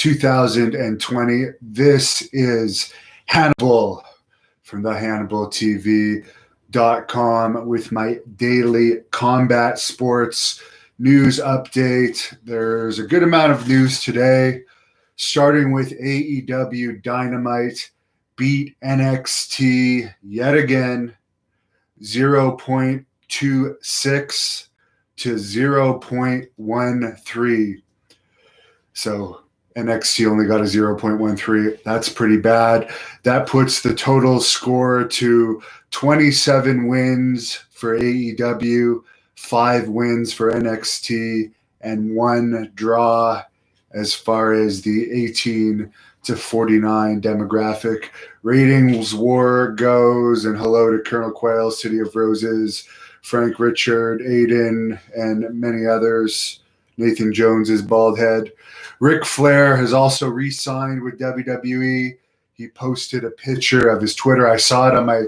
2020. This is Hannibal from the Hannibal TV.com with my daily combat sports news update. There's a good amount of news today, starting with AEW Dynamite beat NXT yet again, 0.26 to 0.13. So NXT only got a 0.13. That's pretty bad. That puts the total score to 27 wins for AEW, 5 wins for NXT, and 1 draw as far as the 18 to 49 demographic. Ratings war goes, and hello to Colonel Quail, City of Roses, Frank Richard, Aiden, and many others. Nathan Jones's bald head. Ric Flair has also re-signed with WWE. He posted a picture of his Twitter. I saw it on my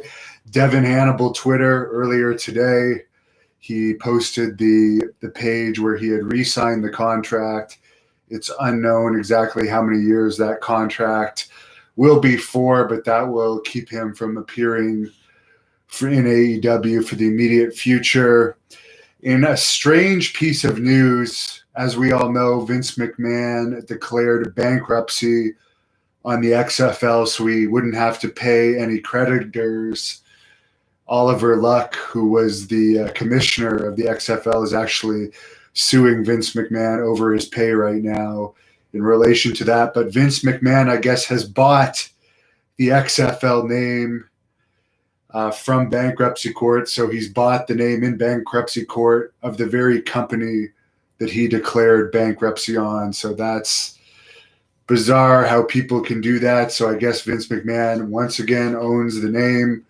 Devon Hannibal Twitter earlier today. He posted the page where he had re-signed the contract. It's unknown exactly how many years that contract will be for, but that will keep him from appearing in AEW for the immediate future. In a strange piece of news, as we all know, Vince McMahon declared bankruptcy on the XFL so he wouldn't have to pay any creditors. Oliver Luck, who was the commissioner of the XFL, is actually suing Vince McMahon over his pay right now in relation to that. But Vince McMahon, I guess, has bought the XFL name from bankruptcy court. So he's bought the name in bankruptcy court of the very company that he declared bankruptcy on. So that's bizarre how people can do that. So I guess Vince McMahon once again owns the name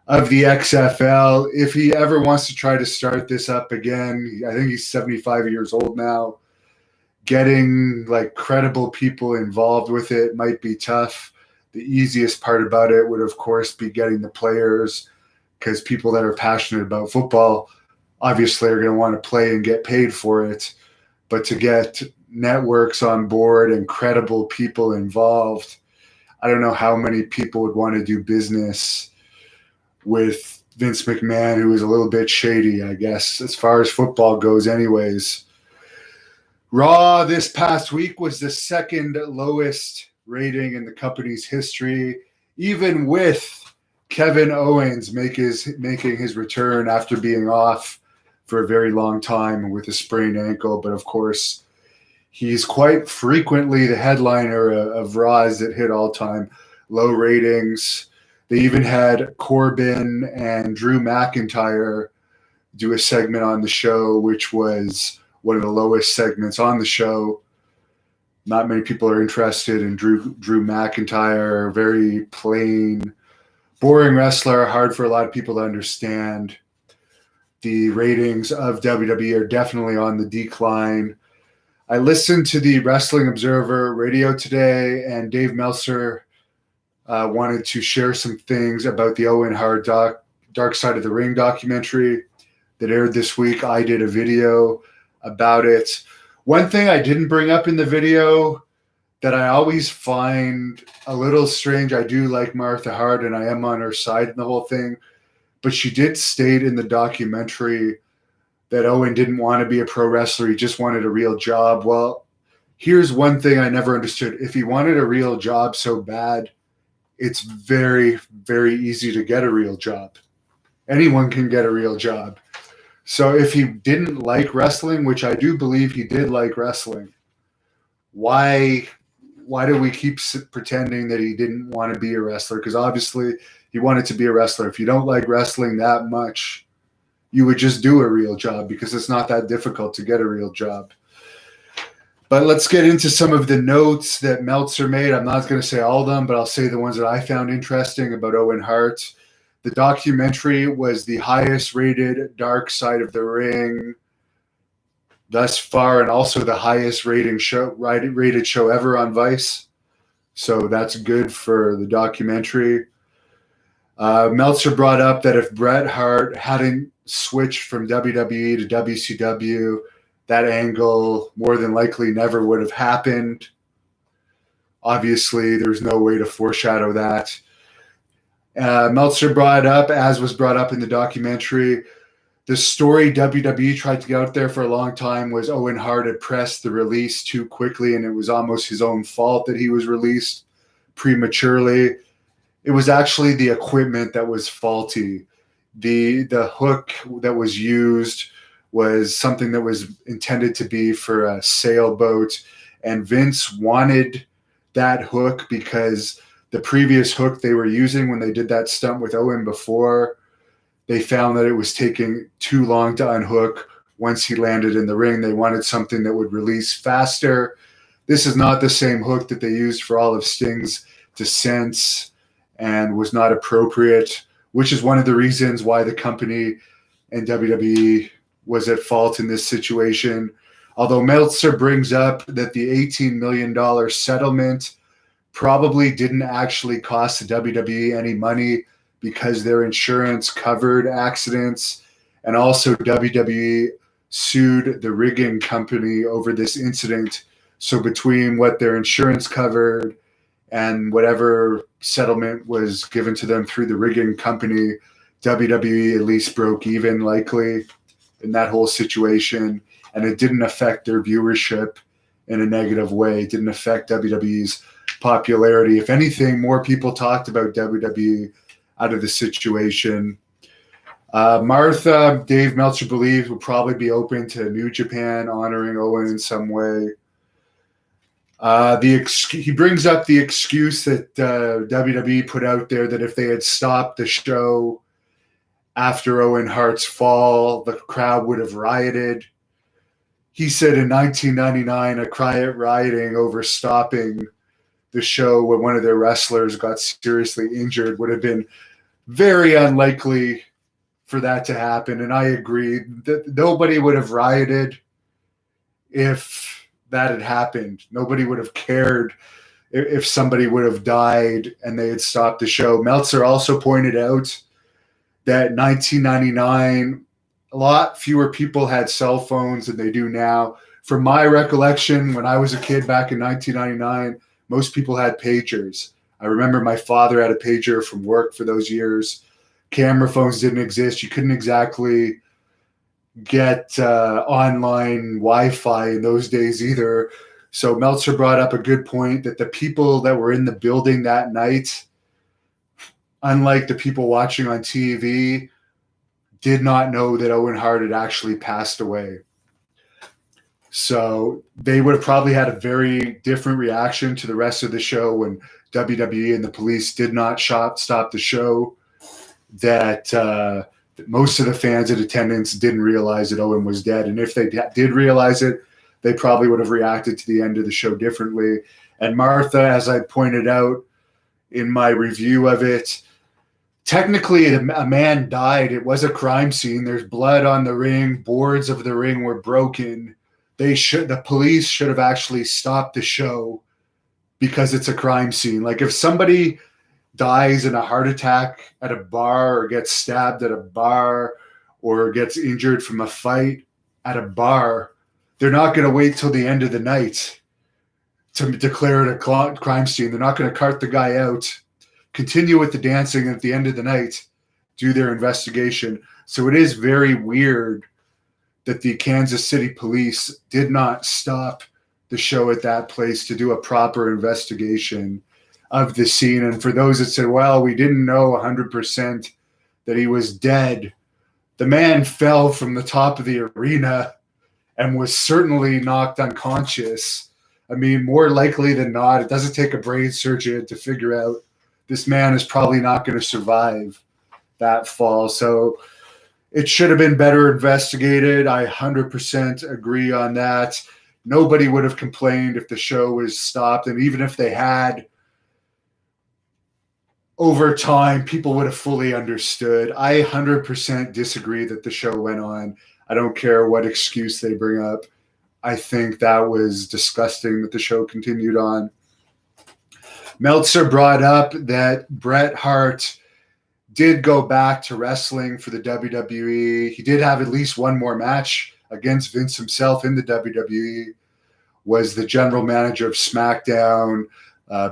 of the XFL. If he ever wants to try to start this up again, I think he's 75 years old now. Getting like credible people involved with it might be tough. The easiest part about it would, of course, be getting the players, because people that are passionate about football obviously are going to want to play and get paid for it. But to get networks on board and credible people involved, I don't know how many people would want to do business with Vince McMahon, who is a little bit shady, I guess, as far as football goes anyways. Raw this past week was the second lowest rating in the company's history, even with Kevin Owens making his return after being off for a very long time with a sprained ankle. But of course, he's quite frequently the headliner of Raws that hit all-time low ratings. They even had Corbin and Drew McIntyre do a segment on the show, which was one of the lowest segments on the show. Not many people are interested in Drew McIntyre. Very plain, boring wrestler, hard for a lot of people to understand. The ratings of WWE are definitely on the decline. I listened to the Wrestling Observer radio today, and Dave Meltzer wanted to share some things about the Owen Hart Dark Side of the Ring documentary that aired this week. I did a video about it. One thing I didn't bring up in the video that I always find a little strange, I do like Martha Hart and I am on her side in the whole thing, but she did state in the documentary that Owen didn't want to be a pro wrestler. He just wanted a real job. Well, here's one thing I never understood. If he wanted a real job so bad, it's very, very easy to get a real job. Anyone can get a real job. So if he didn't like wrestling, which I do believe he did like wrestling, why do we keep pretending that he didn't want to be a wrestler? Because obviously he wanted to be a wrestler. If you don't like wrestling that much, you would just do a real job, because it's not that difficult to get a real job. But let's get into some of the notes that Meltzer made. I'm not going to say all of them, but I'll say the ones that I found interesting about Owen Hart. The documentary was the highest rated Dark Side of the Ring thus far, and also the highest rated show ever on Vice. So that's good for the documentary. Meltzer brought up that if Bret Hart hadn't switched from WWE to WCW, that angle more than likely never would have happened. Obviously, there's no way to foreshadow that. Meltzer brought up, as was brought up in the documentary, the story WWE tried to get out there for a long time was Owen Hart had pressed the release too quickly, and it was almost his own fault that he was released prematurely. It was actually the equipment that was faulty. The hook that was used was something that was intended to be for a sailboat, and Vince wanted that hook because the previous hook they were using when they did that stunt with Owen before, they found that it was taking too long to unhook once he landed in the ring. They wanted something that would release faster. This is not the same hook that they used for all of Sting's descents and was not appropriate, which is one of the reasons why the company and WWE was at fault in this situation. Although Meltzer brings up that the $18 million settlement probably didn't actually cost the WWE any money because their insurance covered accidents, and also WWE sued the rigging company over this incident. So between what their insurance covered and whatever settlement was given to them through the rigging company, WWE at least broke even likely in that whole situation, and it didn't affect their viewership in a negative way. It didn't affect WWE's popularity. If anything, more people talked about WWE out of the situation. Martha, Dave Meltzer believes, will probably be open to New Japan honoring Owen in some way. He brings up the excuse that WWE put out there that if they had stopped the show after Owen Hart's fall, the crowd would have rioted. He said in 1999, a rioting over stopping the show when one of their wrestlers got seriously injured would have been very unlikely for that to happen. And I agree that nobody would have rioted if that had happened. Nobody would have cared if somebody would have died and they had stopped the show. Meltzer also pointed out that 1999, a lot fewer people had cell phones than they do now. From my recollection, when I was a kid back in 1999, most people had pagers. I remember my father had a pager from work for those years. Camera phones didn't exist. You couldn't exactly get online Wi-Fi in those days either. So Meltzer brought up a good point that the people that were in the building that night, unlike the people watching on TV, did not know that Owen Hart had actually passed away. So they would have probably had a very different reaction to the rest of the show when WWE and the police did not stop the show, that most of the fans in attendance didn't realize that Owen was dead. And if they did realize it, they probably would have reacted to the end of the show differently. And Martha, as I pointed out in my review of it, technically a man died. It was a crime scene. There's blood on the ring. Boards of the ring were broken. The police should have actually stopped the show because it's a crime scene. Like if somebody dies in a heart attack at a bar or gets stabbed at a bar or gets injured from a fight at a bar, they're not going to wait till the end of the night to declare it a crime scene. They're not going to cart the guy out, continue with the dancing, and at the end of the night do their investigation. So it is very weird that the Kansas City police did not stop the show at that place to do a proper investigation of the scene. And for those that said, well, we didn't know 100% that he was dead, the man fell from the top of the arena and was certainly knocked unconscious. I mean, more likely than not, it doesn't take a brain surgeon to figure out this man is probably not going to survive that fall. So it should have been better investigated. I 100% agree on that. Nobody would have complained if the show was stopped. And even if they had, over time, people would have fully understood. I 100% disagree that the show went on. I don't care what excuse they bring up. I think that was disgusting that the show continued on. Meltzer brought up that Bret Hart did go back to wrestling for the WWE. He did have at least one more match against Vince himself in the WWE, was the general manager of SmackDown.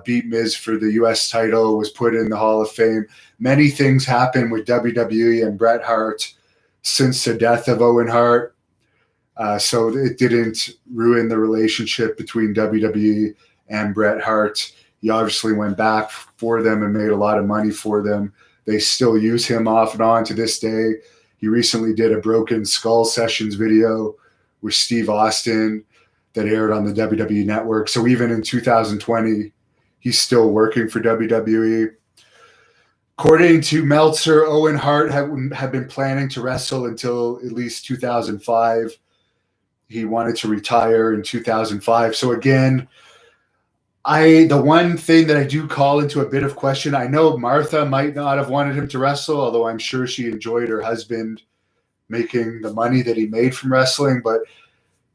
beat Miz for the U.S. title, was put in the Hall of Fame. Many things happened with WWE and Bret Hart since the death of Owen Hart. So it didn't ruin the relationship between WWE and Bret Hart. He obviously went back for them and made a lot of money for them. They still use him off and on to this day. He recently did a Broken Skull Sessions video with Steve Austin that aired on the WWE Network. So even in 2020, he's still working for WWE. According to Meltzer, Owen Hart had been planning to wrestle until at least 2005. He wanted to retire in 2005. So again, the one thing that I do call into a bit of question, I know Martha might not have wanted him to wrestle, although I'm sure she enjoyed her husband making the money that he made from wrestling. But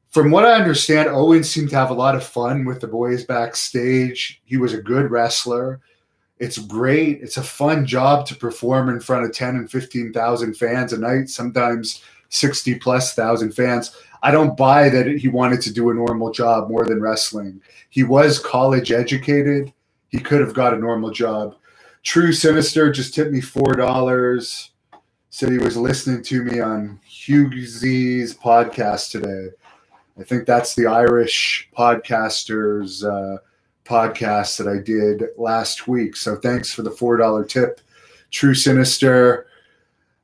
from what I understand, Owen seemed to have a lot of fun with the boys backstage. He was a good wrestler. It's great. It's a fun job to perform in front of 10 and 15,000 fans a night, sometimes 60 plus thousand fans. I don't buy that he wanted to do a normal job more than wrestling. He was college educated. He could have got a normal job. True Sinister just tipped me $4. Said he was listening to me on Hughesy's podcast today. I think that's the Irish podcasters podcast that I did last week. So thanks for the $4 tip, True Sinister.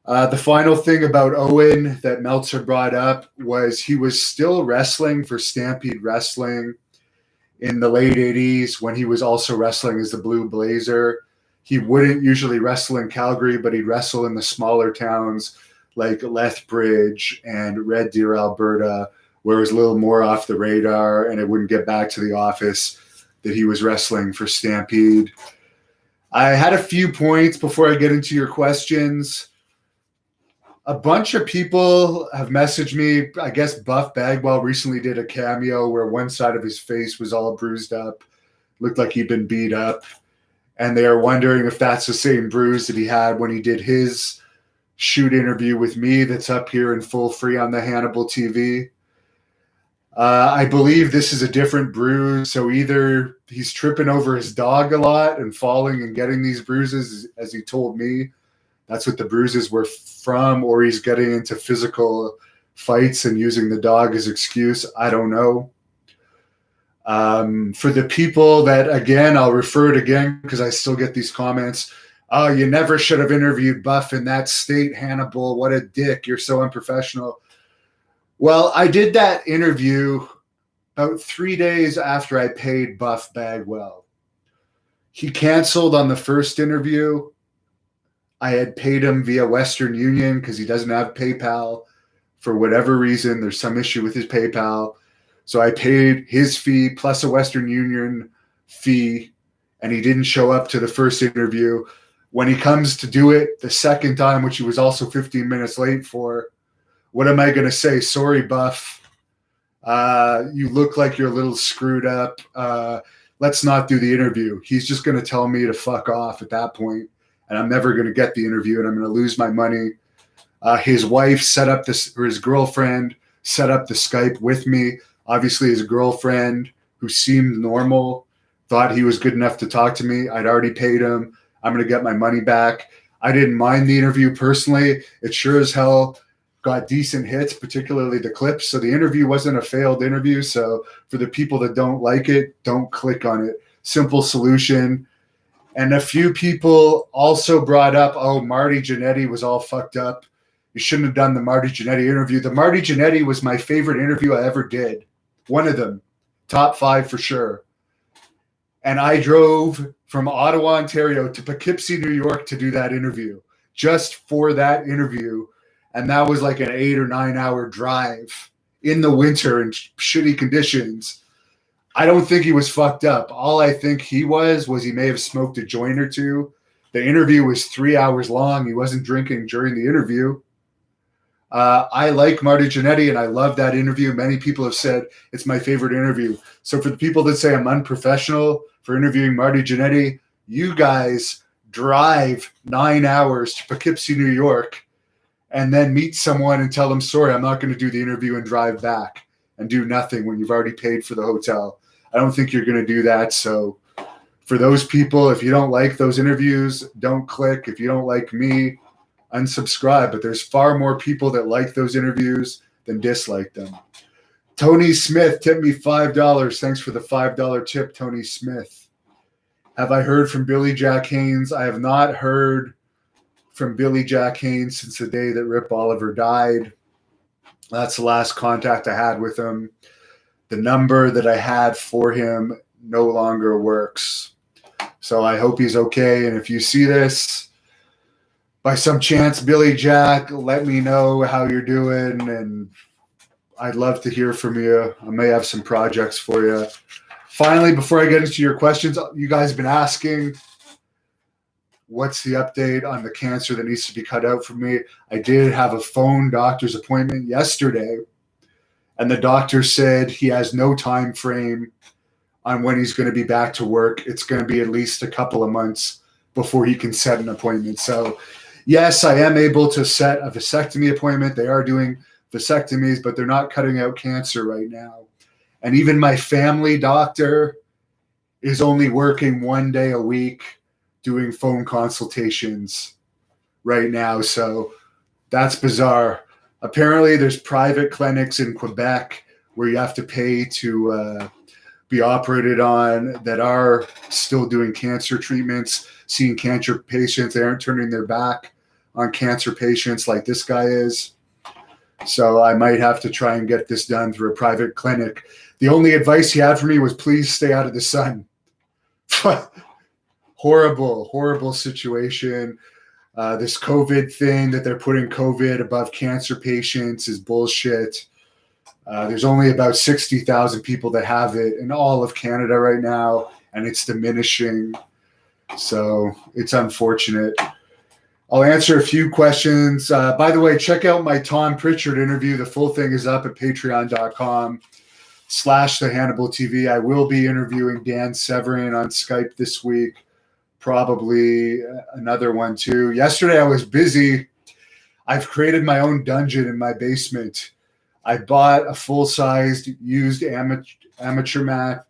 The final thing about Owen that Meltzer brought up was he was still wrestling for Stampede Wrestling in the late 80s when he was also wrestling as the Blue Blazer. He wouldn't usually wrestle in Calgary, but he'd wrestle in the smaller towns like Lethbridge and Red Deer, Alberta, where it was a little more off the radar and it wouldn't get back to the office that he was wrestling for Stampede. I had a few points before I get into your questions. A bunch of people have messaged me. I guess Buff Bagwell recently did a cameo where one side of his face was all bruised up, looked like he'd been beat up. And they are wondering if that's the same bruise that he had when he did his shoot interview with me that's up here in full free on the Hannibal TV. I believe this is a different bruise. So either he's tripping over his dog a lot and falling and getting these bruises, as he told me. That's what the bruises were from, or he's getting into physical fights and using the dog as excuse. I don't know. For the people that, again, I'll refer it again because I still get these comments. Oh, you never should have interviewed Buff in that state, Hannibal. What a dick. You're so unprofessional. Well, I did that interview about 3 days after I paid Buff Bagwell. He canceled on the first interview. I had paid him via Western Union because he doesn't have PayPal. For whatever reason, there's some issue with his PayPal. So I paid his fee plus a Western Union fee, and he didn't show up to the first interview. When he comes to do it the second time, which he was also 15 minutes late for, what am I going to say? Sorry, Buff. You look like you're a little screwed up. Let's not do the interview. He's just going to tell me to fuck off at that point. And I'm never going to get the interview, and I'm going to lose my money. His wife set up this, or his girlfriend set up the Skype with me. Obviously, his girlfriend, who seemed normal, thought he was good enough to talk to me. I'd already paid him. I'm going to get my money back. I didn't mind the interview personally. It sure as hell got decent hits, particularly the clips. So the interview wasn't a failed interview. So for the people that don't like it, don't click on it. Simple solution. And a few people also brought up, oh, Marty Jannetty was all fucked up. You shouldn't have done the Marty Jannetty interview. The Marty Jannetty was my favorite interview I ever did. One of them. Top 5 for sure. And I drove from Ottawa, Ontario to Poughkeepsie, New York to do that interview. Just for that interview. And that was like an 8 or 9 hour drive in the winter in shitty conditions. I don't think he was fucked up. All I think he was he may have smoked a joint or two. The interview was 3 hours long. He wasn't drinking during the interview. I like Marty Jannetty, and I love that interview. Many people have said it's my favorite interview. So for the people that say I'm unprofessional for interviewing Marty Jannetty, you guys drive 9 hours to Poughkeepsie, New York, and then meet someone and tell them, sorry, I'm not going to do the interview, and drive back and do nothing when you've already paid for the hotel. I don't think you're going to do that. So For those people, if you don't like those interviews, don't click. If you don't like me, unsubscribe. But there's far more people that like those interviews than dislike them. Tony Smith tipped me $5. Thanks for the $5 tip, Tony Smith. Have I heard from Billy Jack Haynes? I have not heard from Billy Jack Haynes since the day that Rip Oliver died. That's the last contact I had with him. The number that I had for him no longer works. So I hope he's okay. And if you see this, by some chance, Billy Jack, let me know how you're doing. And I'd love to hear from you. I may have some projects for you. Finally, before I get into your questions, you guys have been asking, what's the update on the cancer that needs to be cut out for me? I did have a phone doctor's appointment yesterday, and the doctor said he has no time frame on when he's going to be back to work. It's going to be at least a couple of months before he can set an appointment. So, yes, I am able to set a vasectomy appointment. They are doing vasectomies, but they're not cutting out cancer right now. And even my family doctor is only working 1 day a week doing phone consultations right now. So that's bizarre. Apparently there's private clinics in Quebec where you have to pay to be operated on that are still doing cancer treatments, seeing cancer patients. They aren't turning their back on cancer patients like this guy is. So I might have to try and get this done through a private clinic. The only advice he had for me was please stay out of the sun. Horrible situation. This COVID thing that they're putting COVID above cancer patients is bullshit. There's only about 60,000 people that have it in all of Canada right now, and it's diminishing. So it's unfortunate. I'll answer a few questions. By the way, check out my Tom Pritchard interview. The full thing is up at patreon.com/the Hannibal TV. I will be interviewing Dan Severin on Skype this week. Probably another one too. Yesterday I was busy. I've created my own dungeon in my basement. I bought a full-sized used amateur mat,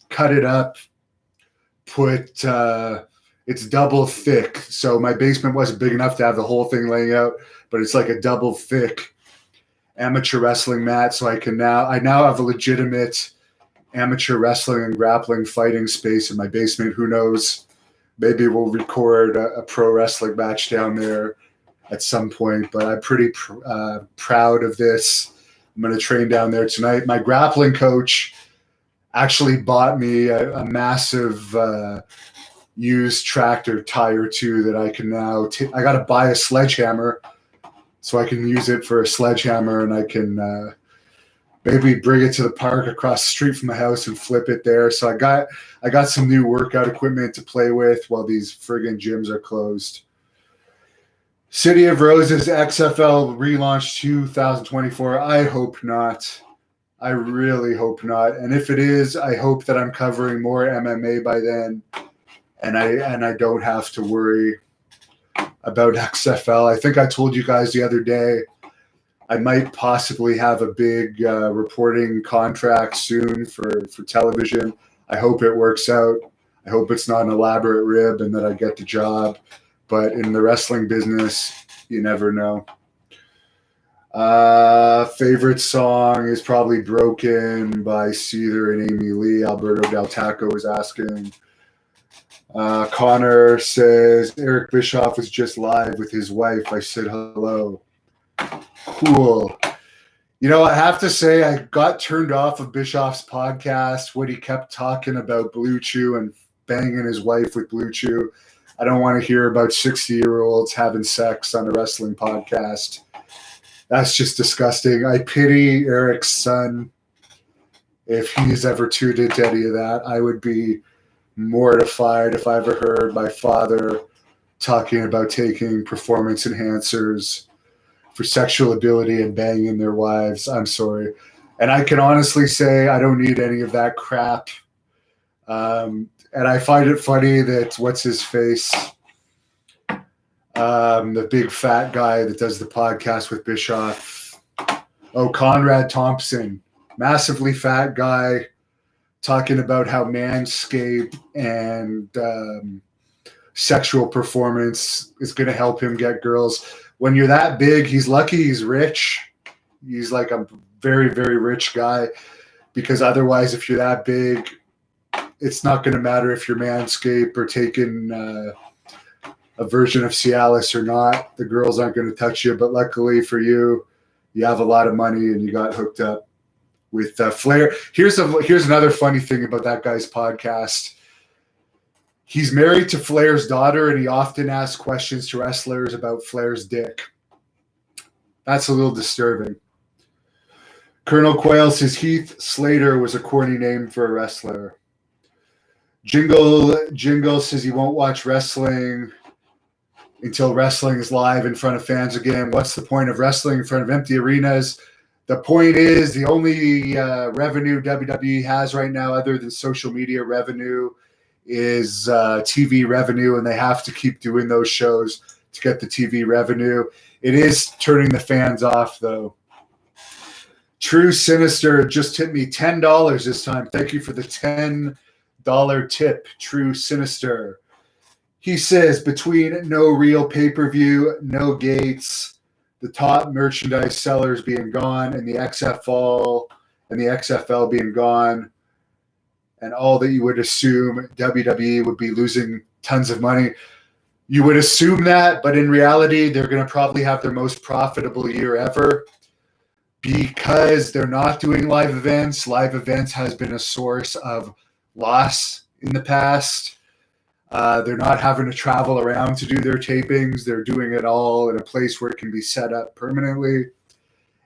cut it up, put it's double thick. So my basement wasn't big enough to have the whole thing laying out, but it's like a double thick amateur wrestling mat. So I now have a legitimate amateur wrestling and grappling fighting space in my basement. Who knows? Maybe we'll record a pro wrestling match down there at some point, but I'm pretty proud of this. I'm going to train down there tonight. My grappling coach actually bought me a massive used tractor tire too that I can now I got to buy a sledgehammer so I can use it for a sledgehammer, and I can maybe bring it to the park across the street from my house and flip it there. So I got some new workout equipment to play with while these friggin' gyms are closed. City of Roses XFL relaunch 2024. I hope not. I really hope not. And if it is, I hope that I'm covering more MMA by then, and I don't have to worry about XFL. I think I told you guys the other day I might possibly have a big reporting contract soon for television. I hope it works out. I hope it's not an elaborate rib and that I get the job. But in the wrestling business, you never know. Favorite song is probably Broken by Seether and Amy Lee. Alberto Del Taco is asking. Connor says, Eric Bischoff was just live with his wife. I said hello. Cool. You know, I have to say I got turned off of Bischoff's podcast when he kept talking about Blue Chew and banging his wife with Blue Chew. I don't want to hear about 60-year-olds having sex on a wrestling podcast. That's just disgusting. I pity Eric's son. If he's ever tuned into any of that, I would be mortified if I ever heard my father talking about taking performance enhancers for sexual ability and banging their wives. I'm sorry. And I can honestly say I don't need any of that crap. And I find it funny that what's his face? The big fat guy that does the podcast with Bischoff. Oh, Conrad Thompson. Massively fat guy. talking about how Manscaped and sexual performance is going to help him get girls. When you're that big, he's lucky he's rich. He's like a very, very rich guy, because otherwise, if you're that big, it's not going to matter if you're Manscaped or taking a version of Cialis or not. The girls aren't going to touch you. But luckily for you, you have a lot of money and you got hooked up with Flair. Here's another funny thing about that guy's podcast. He's married to Flair's daughter, and he often asks questions to wrestlers about Flair's dick. That's a little disturbing. Colonel Quayle says Heath Slater was a corny name for a wrestler. Jingle says he won't watch wrestling until wrestling is live in front of fans again. What's the point of wrestling in front of empty arenas? The point is, the only revenue WWE has right now, other than social media revenue, is TV revenue, and they have to keep doing those shows to get the TV revenue. It is turning the fans off, though. True Sinister just tipped me $10 this time. Thank you for the $10 tip, True Sinister. He says, between no real pay-per-view, no gates, the top merchandise sellers being gone, and the XFL being gone, and all that you would assume, WWE would be losing tons of money. You would assume that, but in reality, they're going to probably have their most profitable year ever, because they're not doing live events. Live events has been a source of loss in the past. They're not having to travel around to do their tapings. They're doing it all in a place where it can be set up permanently.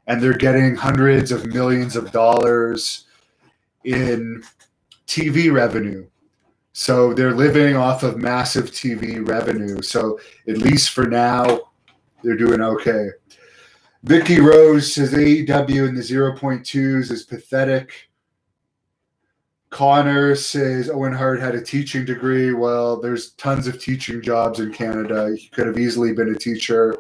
And they're getting hundreds of millions of dollars in TV revenue. So they're living off of massive TV revenue. So at least for now, they're doing okay. Vicky Rose says AEW in the 0.2s is pathetic. Connor says Owen Hart had a teaching degree. Well, there's tons of teaching jobs in Canada. He could have easily been a teacher,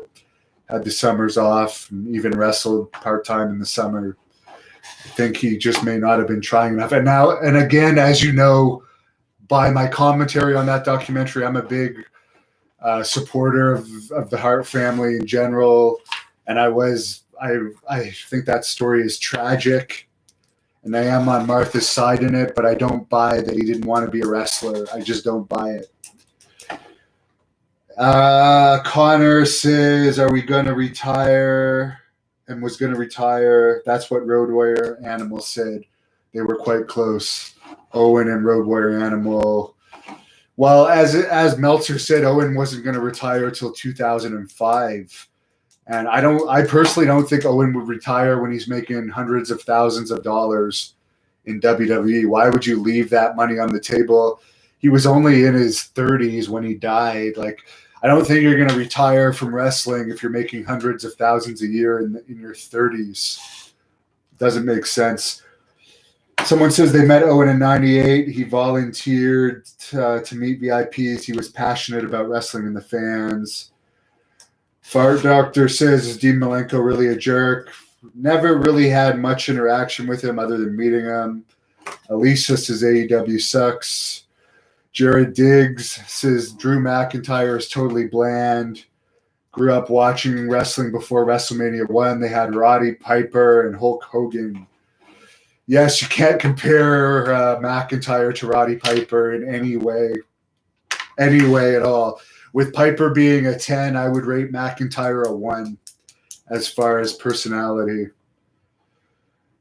had the summers off, and even wrestled part-time in the summer. I think he just may not have been trying enough. And again, as you know, by my commentary on that documentary, I'm a big supporter of the Hart family in general. And I think that story is tragic. And I am on Martha's side in it, but I don't buy that he didn't want to be a wrestler. I just don't buy it. Connor says, are we going to retire? And was going to retire. That's what Road Warrior Animal said. They were quite close. Owen and Road Warrior Animal. Well, as Meltzer said, Owen wasn't going to retire until 2005. And I personally don't think Owen would retire when he's making hundreds of thousands of dollars in WWE. Why would you leave that money on the table? He was only in his 30s when he died. Like, I don't think you're going to retire from wrestling if you're making hundreds of thousands a year in your 30s. Doesn't make sense. Someone says they met Owen in 98. He volunteered to meet VIPs. He was passionate about wrestling and the fans. Fart Doctor says, is Dean Malenko really a jerk? Never really had much interaction with him other than meeting him. Alicia says AEW sucks. Jared Diggs says Drew McIntyre is totally bland. Grew up watching wrestling before WrestleMania 1. They had Roddy Piper and Hulk Hogan. Yes, you can't compare McIntyre to Roddy Piper in any way at all. With Piper being a 10, I would rate McIntyre a 1 as far as personality.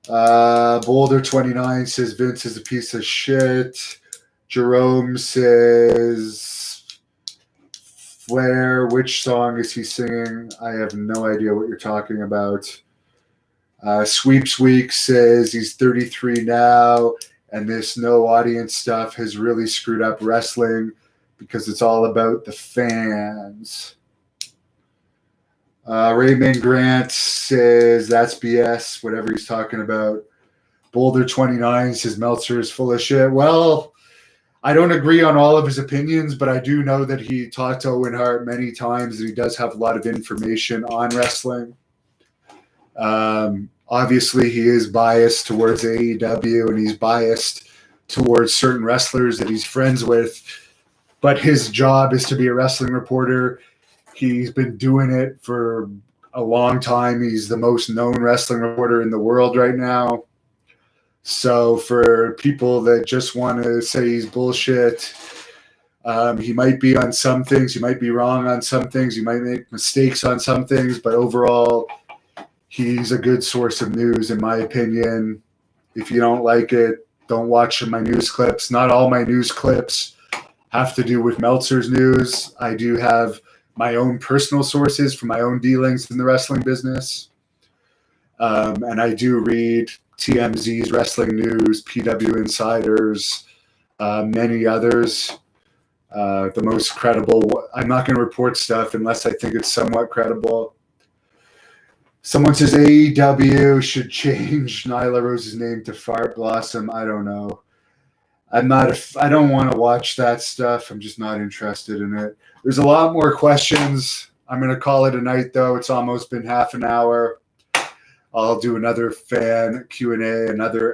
Boulder 29 says Vince is a piece of shit. Jerome says Flair, which song is he singing? I have no idea what you're talking about. Sweeps Week says he's 33 now, and this no audience stuff has really screwed up wrestling because it's all about the fans. Raymond Grant says that's BS, whatever he's talking about. Boulder 29 says Meltzer is full of shit. Well, I don't agree on all of his opinions, but I do know that he talked to Owen Hart many times, and he does have a lot of information on wrestling. Obviously, he is biased towards AEW, and he's biased towards certain wrestlers that he's friends with, but his job is to be a wrestling reporter. He's been doing it for a long time. He's the most known wrestling reporter in the world right now. So for people that just want to say he's bullshit, he might be on some things. He might be wrong on some things. He might make mistakes on some things. But overall, he's a good source of news, in my opinion. If you don't like it, don't watch my news clips. Not all my news clips have to do with Meltzer's news. I do have my own personal sources for my own dealings in the wrestling business. And I do read TMZ's Wrestling News, PW Insiders, many others. The most credible. I'm not going to report stuff unless I think it's somewhat credible. Someone says AEW should change Nyla Rose's name to Fart Blossom. I don't know. I don't want to watch that stuff. I'm just not interested in it. There's a lot more questions. I'm going to call it a night, though. It's almost been half an hour. I'll do another fan Q&A, another